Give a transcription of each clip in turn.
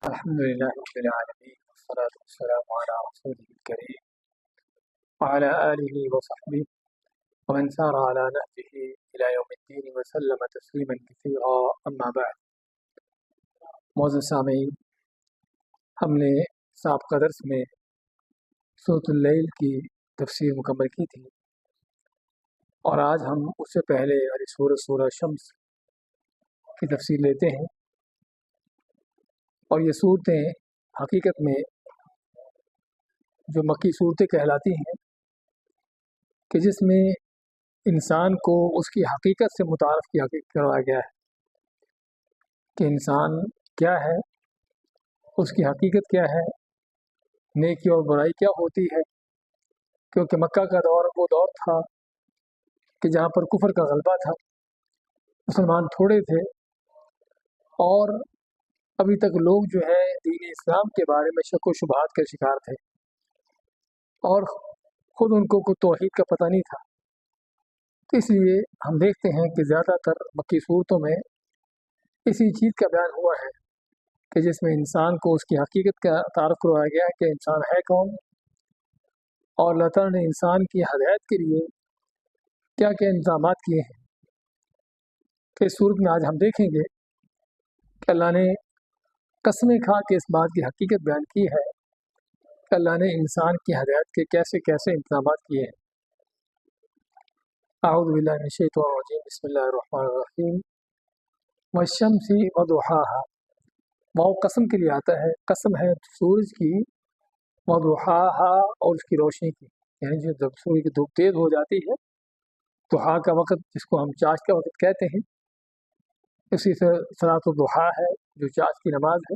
الحمد لله رب العالمين والصلاة والسلام على رسوله الكريم وعلى آله وصحبه ومن سار على نهجه إلى يوم الدين وسلم تسليما كثيرا أما بعد. معزز سامعین، ہم نے سابقہ درس میں سورۃ اللیل کی تفسیر مکمل کی تھی، اور آج ہم اس سے پہلے والی سورہ شمس کی تفسیر لیتے ہیں. اور یہ صورتیں حقیقت میں جو مکی صورتیں کہلاتی ہیں کہ جس میں انسان کو اس کی حقیقت سے متعارف کروایا گیا ہے کہ انسان کیا ہے، اس کی حقیقت کیا ہے، نیکی اور برائی کیا ہوتی ہے. کیونکہ مکہ کا دور وہ دور تھا کہ جہاں پر کفر کا غلبہ تھا، مسلمان تھوڑے تھے، اور ابھی تک لوگ جو ہے دین اسلام کے بارے میں شک و شبہات کے شکار تھے، اور خود ان کو کوئی توحید کا پتہ نہیں تھا. تو اس لیے ہم دیکھتے ہیں کہ زیادہ تر مکی صورتوں میں اسی چیز کا بیان ہوا ہے کہ جس میں انسان کو اس کی حقیقت کا تعارف کروایا گیا کہ انسان ہے کون، اور اللہ تعالیٰ نے انسان کی ہدایت کے لیے کیا کیا انتظامات کیے ہیں. تو اس صورت میں آج ہم دیکھیں گے کہ اللہ نے قسمیں کھا کے اس بات کی حقیقت بیان کی ہے کہ اللہ نے انسان کی ہدایت کے کیسے کیسے انتظامات کیے ہیں. اعوذ باللہ من الشیطان الرجیم، بسم اللہ الرحمن الرحیم. والشمس وضحاها، واو قسم کے لیے آتا ہے، قسم ہے سورج کی، وضحاها اور اس کی روشنی کی، یعنی جو جب سورج کی دھوپ تیز ہو جاتی ہے، ضحا کا وقت جس کو ہم چاش کا وقت کہتے ہیں، اسی سے صلاۃ الضحیٰ ہے جو چاش کی نماز ہے.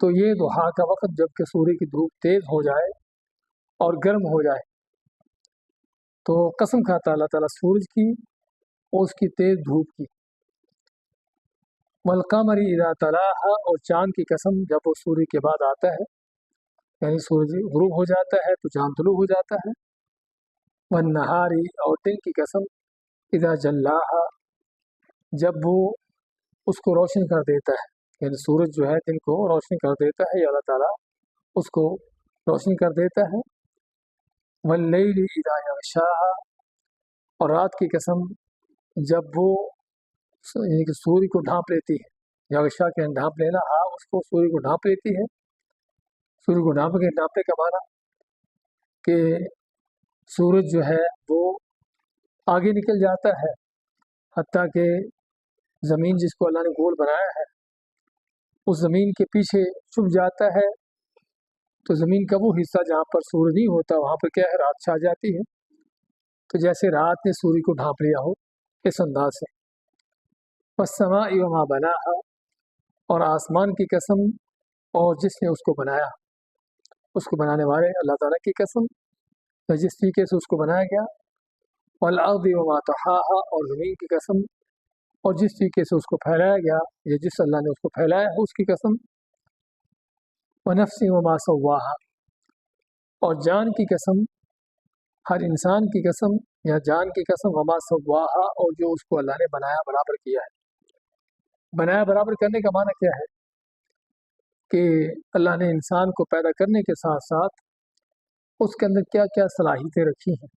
تو یہ ضحا کا وقت جب کہ سورج کی دھوپ تیز ہو جائے اور گرم ہو جائے، تو قسم کھاتا اللہ تعالیٰ سورج کی اور اس کی تیز دھوپ کی. والقمر اذا تلاها، اور چاند کی قسم جب وہ سورج کے بعد آتا ہے، یعنی سورج غروب ہو جاتا ہے تو چاند طلوع ہو جاتا ہے. والنہار، اور دن کی قسم اذا جلاها، جب وہ اس کو روشن کر دیتا ہے، یعنی سورج جو ہے دن کو روشن کر دیتا ہے، یا اللہ تعالیٰ اس کو روشن کر دیتا ہے. واللیل اذا یغشاها، اور رات کی قسم جب وہ یعنی کہ سورج کو ڈھانپ لیتی ہے، یغشا کے ڈھانپ لینا، ہاں اس کو سورج کو ڈھانپ لیتی ہے. سورج کو ڈھانپنے کا معنی کہ سورج جو ہے وہ آگے نکل جاتا ہے، حتیٰ کہ زمین جس کو اللہ نے گول بنایا ہے اس زمین کے پیچھے چھپ جاتا ہے. تو زمین کا وہ حصہ جہاں پر سورج نہیں ہوتا وہاں پر کیا ہے، رات چھا جاتی ہے. تو جیسے رات نے سورج کو ڈھانپ لیا ہو، اس انداز سے. والسماء وما بناها، اور آسمان کی قسم اور جس نے اس کو بنایا، اس کو بنانے والے اللہ تعالیٰ کی قسم، جس طریقے سے اس کو بنایا گیا. والارض وما طحاها، اور زمین کی قسم اور جس طریقے سے اس کو پھیلایا گیا، یا جس اللہ نے اس کو پھیلایا ہے اس کی قسم. ونفس وما سواها، اور جان کی قسم، ہر انسان کی قسم یا جان کی قسم. وما سواها، اور جو اس کو اللہ نے بنایا برابر کیا ہے. بنایا برابر کرنے کا معنی کیا ہے کہ اللہ نے انسان کو پیدا کرنے کے ساتھ ساتھ اس کے اندر کیا کیا صلاحیتیں رکھی ہیں،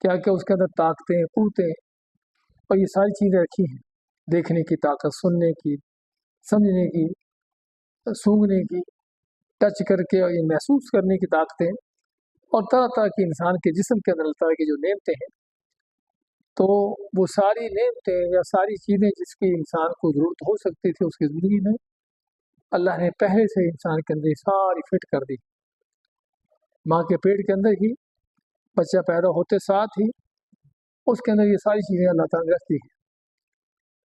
کیا کیا اس کے اندر طاقتیں، قوتیں اور یہ ساری چیزیں رکھی ہیں. دیکھنے کی طاقت، سننے کی، سمجھنے کی، سونگھنے کی، ٹچ کر کے اور یہ محسوس کرنے کی طاقتیں، اور طرح طرح کی انسان کے جسم کے اندر اللہ تعالیٰ کی جو نعمتیں ہیں. تو وہ ساری نعمتیں یا ساری چیزیں جس کی انسان کو ضرورت ہو سکتی تھی اس کی زندگی میں، اللہ نے پہلے سے انسان کے اندر ساری فٹ کر دی. ماں کے پیٹ کے اندر ہی بچہ پیدا ہوتے ساتھ ہی اس کے اندر یہ ساری چیزیں اللہ تعالیٰ نے رکھتی ہیں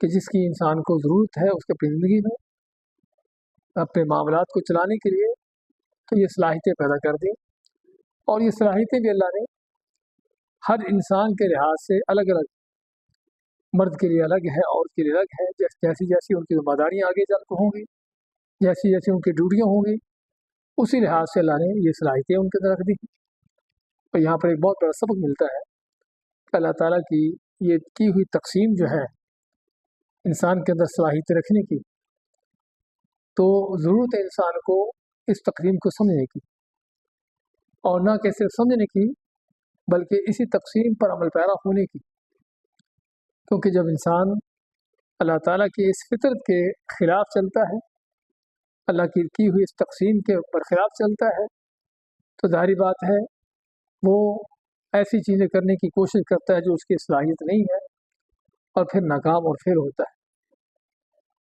کہ جس کی انسان کو ضرورت ہے اس کے اپنی زندگی میں اپنے معاملات کو چلانے کے لیے. تو یہ صلاحیتیں پیدا کر دی، اور یہ صلاحیتیں بھی اللہ نے ہر انسان کے لحاظ سے الگ الگ، مرد کے لیے الگ ہے، عورت کے لیے الگ ہے. جیسی جیسی ان کی ذمہ داریاں آگے چل کے ہوں گی، جیسی جیسی ان کی ڈیوٹیاں ہوں گی، اسی لحاظ سے اللہ نے یہ صلاحیتیں ان کے اندر رکھ دی. اور یہاں پر ایک بہت بڑا سبق ملتا ہے کہ اللہ تعالیٰ کی یہ کی ہوئی تقسیم جو ہے انسان کے اندر صلاحیتیں رکھنے کی، تو ضرورت ہے انسان کو اس تقسیم کو سمجھنے کی، اور نہ کہ صرف سمجھنے کی بلکہ اسی تقسیم پر عمل پیرا ہونے کی، کیونکہ جب انسان اللہ تعالیٰ کی اس فطرت کے خلاف چلتا ہے، اللہ کی ہوئی اس تقسیم کے برخلاف چلتا ہے، تو ظاہری بات ہے وہ ایسی چیزیں کرنے کی کوشش کرتا ہے جو اس کی صلاحیت نہیں ہے، اور پھر ناکام اور فیل ہوتا ہے۔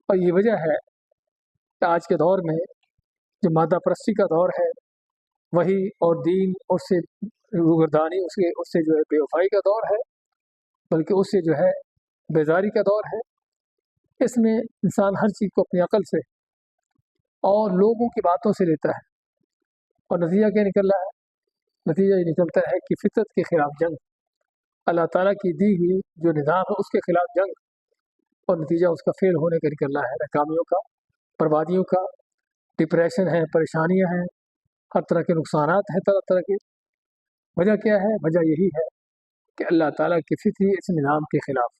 اور یہ وجہ ہے کہ آج کے دور میں جو مادہ پرستی کا دور ہے، وہی اور دین اور سے روگردانی اس سے جو ہے بے وفائی کا دور ہے، بلکہ اس سے جو ہے بیزاری کا دور ہے۔ اس میں انسان ہر چیز کو اپنی عقل سے اور لوگوں کی باتوں سے لیتا ہے، اور نتیجہ کیا نکل رہا ہے؟ نتیجہ یہ نکلتا ہے کہ فطرت کے خلاف جنگ، اللہ تعالیٰ کی دی ہوئی جو نظام ہے اس کے خلاف جنگ، اور نتیجہ اس کا فیل ہونے کا نکل رہا ہے، ناکامیوں کا، بربادیوں کا، ڈپریشن ہے، پریشانیاں ہیں، ہر طرح کے نقصانات ہیں طرح طرح کے۔ وجہ کیا ہے؟ وجہ یہی ہے کہ اللہ تعالیٰ کی فطری اس نظام کے خلاف۔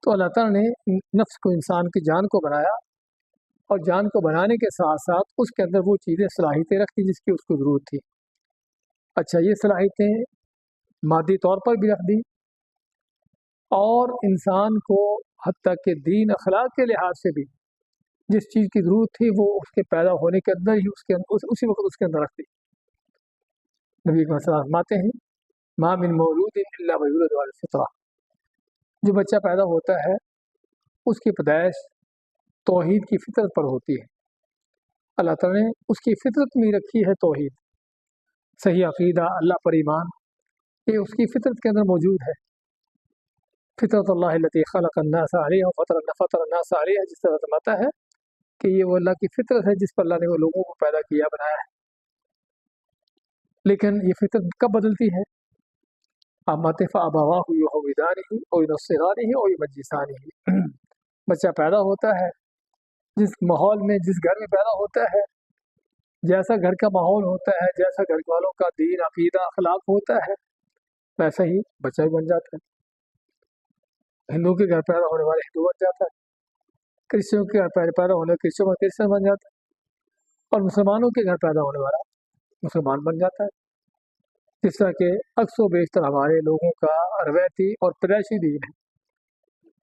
تو اللہ تعالیٰ نے نفس کو، انسان کی جان کو بنایا، اور جان کو بنانے کے ساتھ ساتھ اس کے اندر وہ چیزیں، صلاحیتیں رکھ دی جس کی اس کو ضرورت تھی۔ اچھا، یہ صلاحیتیں مادی طور پر بھی رکھ دی، اور انسان کو حتیٰ کہ دین اخلاق کے لحاظ سے بھی جس چیز کی ضرورت تھی وہ اس کے پیدا ہونے کے اندر ہی اسی وقت اس کے اندر رکھ دی۔ نبی اکرم صلی اللہ علیہ وسلم فرماتے ہیں ما من مولود الا ویولد علی الفطرہ، جو بچہ پیدا ہوتا ہے اس کی پیدائش توحید کی فطرت پر ہوتی ہے۔ اللہ تعالیٰ نے اس کی فطرت میں رکھی ہے توحید، صحیح عقیدہ، اللہ پر ایمان، یہ اس کی فطرت کے اندر موجود ہے۔ فطرت اللہ التی خلق الناس علیہا فطر الناس علیہا، جس طرح فرماتا ہے کہ یہ وہ اللہ کی فطرت ہے جس پر اللہ نے وہ لوگوں کو پیدا کیا، بنایا ہے۔ لیکن یہ فطرت کب بدلتی ہے؟ فَأَبَوَاهُ يُهَوِّدَانِهِ أَوْ يُنَصِّرَانِهِ أَوْ يُمَجِّسَانِهِ، بچہ پیدا ہوتا ہے، جس ماحول میں، جس گھر میں پیدا ہوتا ہے، جیسا گھر کا ماحول ہوتا ہے، جیسا گھر والوں کا دین، عقیدہ، اخلاق ہوتا ہے، ویسا ہی بچہ بھی بن جاتا ہے۔ ہندو کے گھر پیدا ہونے والے ہندو بن جاتا ہے، کرسچنوں کے گھر پیدا ہونے والے کرسچن بن جاتا ہے، اور مسلمانوں کے گھر پیدا ہونے والا مسلمان بن جاتا ہے۔ جس طرح کہ اکثر و بیشتر ہمارے لوگوں کا روایتی اور پیدائشی دین ہے،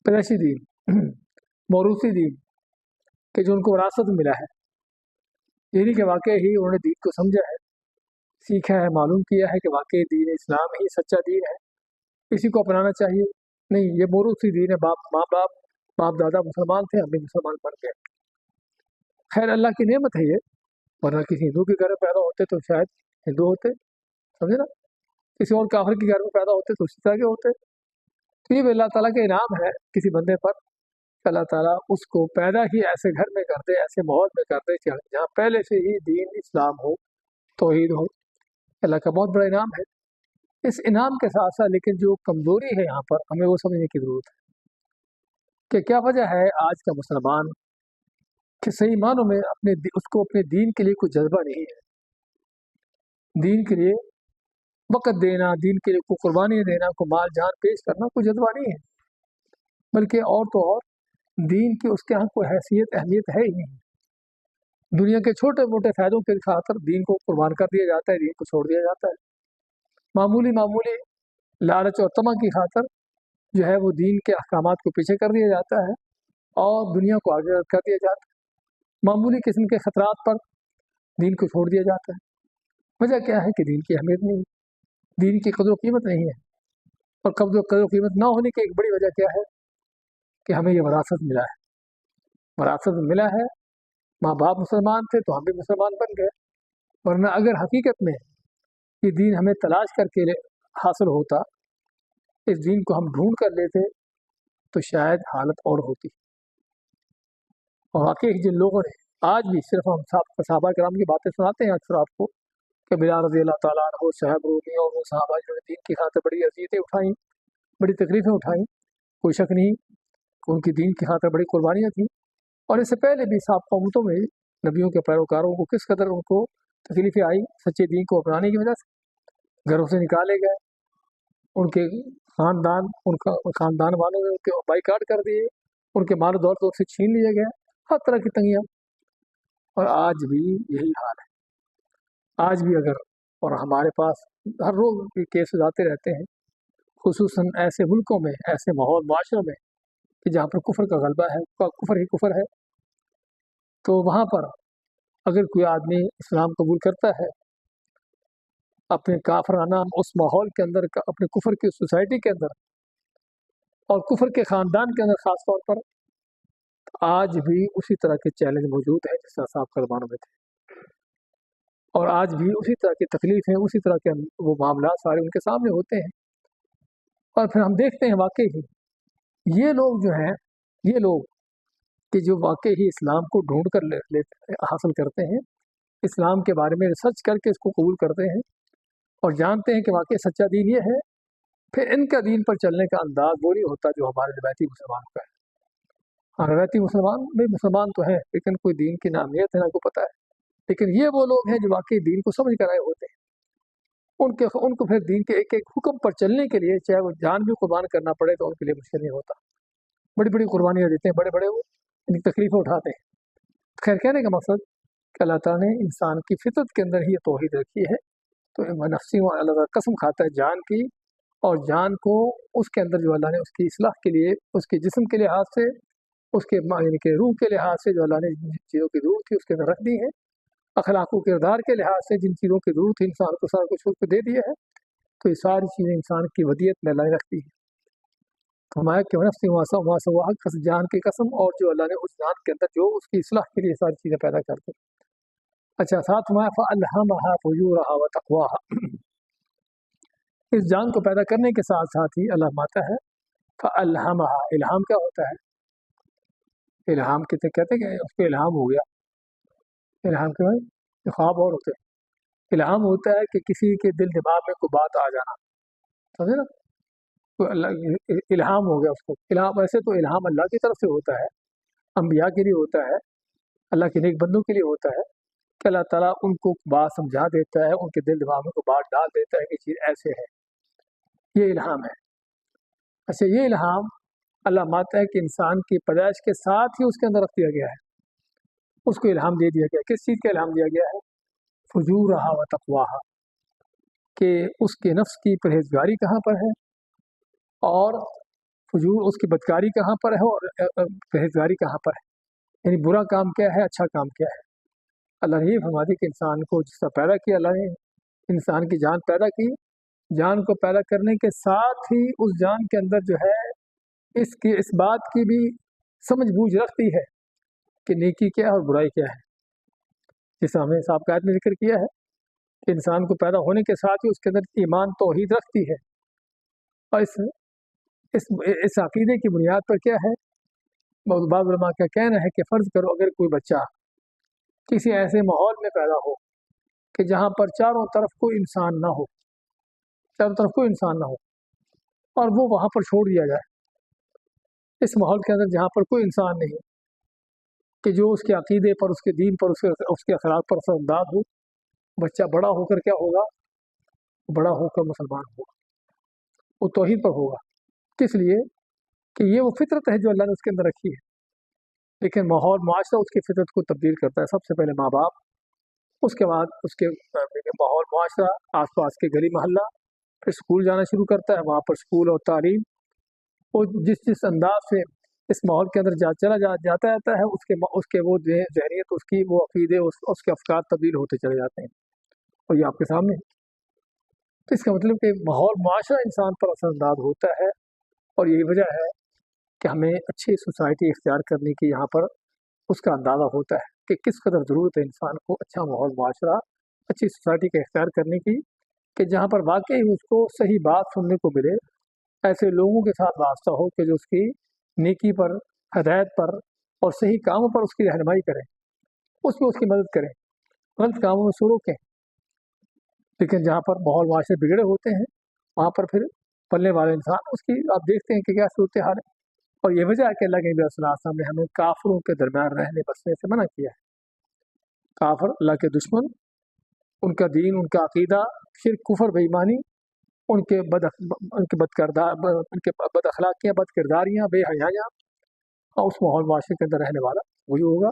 پیدائشی دین، موروثی دین، کہ جو ان کو وراثت میں ملا ہے، یہ نہیں کہ واقعی ہی انہوں نے دین کو سمجھا ہے، سیکھا ہے، معلوم کیا ہے کہ واقعی دین اسلام ہی سچا دین ہے، اسی کو اپنانا چاہیے۔ نہیں، یہ موروثی دین ہے، باپ دادا مسلمان تھے، ہم بھی مسلمان بن گئے۔ خیر، اللہ کی نعمت ہے یہ، ورنہ کسی ہندو کے گھر میں پیدا ہوتے تو شاید ہندو ہوتے، سمجھے نا، کسی اور کافر کے گھر میں پیدا ہوتے تو اسی طرح کے ہوتے۔ تو یہ بھی اللہ تعالیٰ کا انعام ہے کسی بندے پر کہ اللہ تعالیٰ اس کو پیدا ہی ایسے گھر میں کر دے، ایسے ماحول میں کر دے جہاں پہلے سے ہی دین اسلام ہو، توحید ہو۔ اللہ کا بہت بڑا انعام ہے۔ اس انعام کے ساتھ ساتھ لیکن جو کمزوری ہے یہاں پر ہمیں وہ سمجھنے کی ضرورت ہے کہ کیا وجہ ہے آج کا مسلمان کہ صحیح معنوں میں اس کو اپنے دین کے لیے کوئی جذبہ نہیں ہے، دین کے لیے وقت دینا، دین کے لیے کوئی قربانی دینا، کوئی مال جان پیش کرنا کوئی جذبہ نہیں ہے، بلکہ اور تو اور دین کی اس کے یہاں کوئی حیثیت اہمیت ہے ہی نہیں۔ دنیا کے چھوٹے موٹے فائدوں کے خاطر دین کو قربان کر دیا جاتا ہے، دین کو چھوڑ دیا جاتا ہے، معمولی لالچ اور طمع کی خاطر جو ہے وہ دین کے احکامات کو پیچھے کر دیا جاتا ہے اور دنیا کو آگے کر دیا جاتا ہے، معمولی قسم کے خطرات پر دین کو چھوڑ دیا جاتا ہے۔ وجہ کیا ہے کہ دین کی اہمیت نہیں، دین کی قدر و قیمت نہیں ہے، اور قدر و قیمت نہ ہونے کی ایک بڑی وجہ کیا ہے کہ ہمیں یہ وراثت ملا ہے، وراثت ملا ہے، ماں باپ مسلمان تھے تو ہم بھی مسلمان بن گئے، ورنہ اگر حقیقت میں یہ دین ہمیں تلاش کر کے حاصل ہوتا، اس دین کو ہم ڈھونڈ کر لیتے تو شاید حالت اور ہوتی۔ اور واقعی جن لوگوں نے آج بھی صرف ہم صحابہ کرام کی باتیں سناتے ہیں اکثر آپ کو کہ بلال رضی اللہ تعالیٰ عنہ، صہیب رومی اور وہ صحابہ جو دین کی خاطر بڑی اذیتیں اٹھائیں، بڑی تکلیفیں اٹھائیں، کوئی شک نہیں کہ ان کی دین کی خاطر بڑی قربانیاں تھیں، اور اس سے پہلے بھی سابقہ امتوں میں نبیوں کے پیروکاروں کو کس قدر ان کو تکلیفیں آئی سچے دین کو اپنانے کی وجہ سے، گھروں سے نکالے گئے، ان کے خاندان والوں نے ان کے بائیکاٹ کر دیے، ان کے مال و دولت سے چھین لیے گئے، ہر طرح کی تنگیاں اور آج بھی یہی حال ہے. آج بھی اگر اور ہمارے پاس ہر روز کے کیسز آتے رہتے ہیں، خصوصاً ایسے ملکوں میں، ایسے ماحول معاشروں میں کہ جہاں پر کفر کا غلبہ ہے، کفر ہی کفر ہے، تو وہاں پر اگر کوئی آدمی اسلام قبول کرتا ہے اپنے کافرانہ اس ماحول کے اندر، اپنے کفر کی سوسائٹی کے اندر اور کفر کے خاندان کے اندر خاص طور پر، آج بھی اسی طرح کے چیلنج موجود ہیں جس طرح صاحب کلمانوں میں تھے، اور آج بھی اسی طرح کی تکلیفیں، اسی طرح کے وہ معاملات سارے ان کے سامنے ہوتے ہیں. اور پھر ہم دیکھتے ہیں واقعی ہی یہ لوگ جو ہیں، یہ لوگ کہ جو واقعی ہی اسلام کو ڈھونڈ کر حاصل کرتے ہیں، اسلام کے بارے میں ریسرچ کر کے اس کو قبول کرتے ہیں اور جانتے ہیں کہ واقعی سچا دین یہ ہے، پھر ان کا دین پر چلنے کا انداز وہ نہیں ہوتا جو ہمارے روایتی مسلمانوں کا ہے. ہاں، روایتی مسلمان میں مسلمان تو ہیں لیکن کوئی دین کی نامیت ہے نہ کو پتہ ہے، لیکن یہ وہ لوگ ہیں جو واقعی دین کو سمجھ کر آئے ہوتے ہیں. ان کو پھر دین کے ایک ایک حکم پر چلنے کے لیے چاہے وہ جان بھی قربان کرنا پڑے تو ان کے لیے مشکل نہیں ہوتا. بڑی بڑی قربانیاں دیتے ہیں، بڑے بڑے وہ ان کی تکلیفیں اٹھاتے ہیں. خیر، کہنے کا مقصد کہ اللہ تعالیٰ نے انسان کی فطرت کے اندر ہی یہ توحید رکھی ہے، تو نفسی و اللہ تعالیٰ قسم کھاتا ہے جان کی، اور جان کو اس کے اندر جو اللہ نے اس کی اصلاح کے لیے، اس کے جسم کے لحاظ سے، اس کے یعنی کہ روح کے لحاظ سے جو اللہ نے جن چیزوں کی ضرورت تھی اس کے اندر رکھ دی ہے، اخلاق و کردار کے لحاظ سے جن چیزوں کی ضرورت تھی انسان کو سارا کچھ اس کو دے دیا ہے، تو یہ ساری چیزیں انسان کی ودیت میں اللہ نے رکھتی ہے. ہمارے کہ نفسی واسع جان کی قسم، اور جو اللہ نے اس جان کے اندر جو اس کی اصلاح کے لیے ساری چیزیں پیدا کر دی. اچھا، ساتھ ہمارا فَأَلْهَمَهَا فُجُورَهَا وَتَقْوَاهَا، اس جان کو پیدا کرنے کے ساتھ ساتھ ہی اللہ ماتا ہے فَأَلْهَمَهَا. الہام کیا ہوتا ہے؟ الہام کہتے ہیں کہ اس کو الہام ہو گیا. الہام کیا ہے؟ خواب اور ہوتے ہیں. الہام ہوتا ہے کہ کسی کے دل دماغ میں کوئی بات آ جانا، سمجھے نا؟ تو اللہ الہام ہو گیا اس کو. الہام ویسے تو الہام اللہ کی طرف سے ہوتا ہے، انبیاء کے لیے ہوتا ہے، اللہ کے نیک بندوں کے لیے ہوتا ہے کہ اللہ تعالیٰ ان کو بات سمجھا دیتا ہے، ان کے دل دماغ میں کو بات ڈال دیتا ہے کہ چیز ایسے ہے. یہ الہام ہے. اچھا، یہ الہام اللہ مانتا ہے کہ انسان کی پیدائش کے ساتھ ہی اس کے اندر رکھ دیا گیا ہے. اس کو الہام دے دیا گیا. کس چیز کا الہام دیا گیا ہے؟ فجورہا و تقواہا، کہ اس کے نفس کی پرہیزگاری کہاں پر ہے، اور فجور اس کی بدکاری کہاں پر ہے، اور پرہیزگاری کہاں پر ہے، یعنی برا کام کیا ہے، اچھا کام کیا ہے. اللہ نے یہ فرما دی کہ انسان کو جس طرح پیدا کیا، اللہ نے انسان کی جان پیدا کی، جان کو پیدا کرنے کے ساتھ ہی اس جان کے اندر جو ہے اس بات کی بھی سمجھ بوجھ رکھتی ہے کہ نیکی کیا ہے اور برائی کیا ہے. جس طرح ہم نے صاحب قائد میں ذکر کیا ہے کہ انسان کو پیدا ہونے کے ساتھ ہی اس کے اندر ایمان توحید رکھتی ہے، اور اس عقیدے کی بنیاد پر کیا ہے، بعض علماء کا کہنا ہے کہ فرض کرو اگر کوئی بچہ کسی ایسے ماحول میں پیدا ہو کہ جہاں پر چاروں طرف کوئی انسان نہ ہو، چاروں طرف کوئی انسان نہ ہو، اور وہ وہاں پر چھوڑ دیا جائے، اس ماحول کے اندر جہاں پر کوئی انسان نہیں کہ جو اس کے عقیدے پر، اس کے دین پر، اس کے اخلاق پر اثر انداز ہو، بچہ بڑا ہو کر کیا ہوگا؟ بڑا ہو کر مسلمان ہوگا، وہ توحید پر ہوگا. کس لیے؟ کہ یہ وہ فطرت ہے جو اللہ نے اس کے اندر رکھی ہے. لیکن ماحول معاشرہ اس کی فطرت کو تبدیل کرتا ہے. سب سے پہلے ماں باپ، اس کے بعد اس کے ماحول معاشرہ، آس پاس کے گلی محلہ، پھر اسکول جانا شروع کرتا ہے، وہاں پر اسکول اور تعلیم، وہ جس انداز سے اس ماحول کے اندر جاتا رہتا ہے، اس کے وہ ذہنیت، اس کی وہ عقیدے، اس کے افکار تبدیل ہوتے چلے جاتے ہیں، اور یہ آپ کے سامنے ہے. تو اس کا مطلب کہ ماحول معاشرہ انسان پر اثر انداز ہوتا ہے، اور یہی وجہ ہے کہ ہمیں اچھی سوسائٹی اختیار کرنے کی یہاں پر اس کا اندازہ ہوتا ہے کہ کس قدر ضرورت ہے انسان کو اچھا ماحول معاشرہ، اچھی سوسائٹی کا اختیار کرنے کی، کہ جہاں پر واقعی اس کو صحیح بات سننے کو ملے، ایسے لوگوں کے ساتھ وابستہ ہو کہ جو اس کی نیکی پر، ہدایت پر اور صحیح کاموں پر اس کی رہنمائی کریں، اس میں اس کی مدد کریں، غلط کاموں میں سے روکیں. لیکن جہاں پر ماحول معاشرے بگڑے ہوتے ہیں وہاں پر پھر پلنے والے انسان اس کی آپ دیکھتے ہیں کہ کیا صورتحال ہے. اور یہ وجہ ہے کہ اللہ کے نبی صلی اللہ علیہ وسلم نے ہمیں کافروں کے درمیان رہنے بسنے سے منع کیا ہے. کافر، اللہ کے دشمن، ان کا دین، ان کا عقیدہ، شرک، کفر، بے ایمانی، ان کے بد اخلاقیاں، بد کرداریاں، بے حیائیاں، اور اس ماحول معاشرے کے اندر رہنے والا وہی ہوگا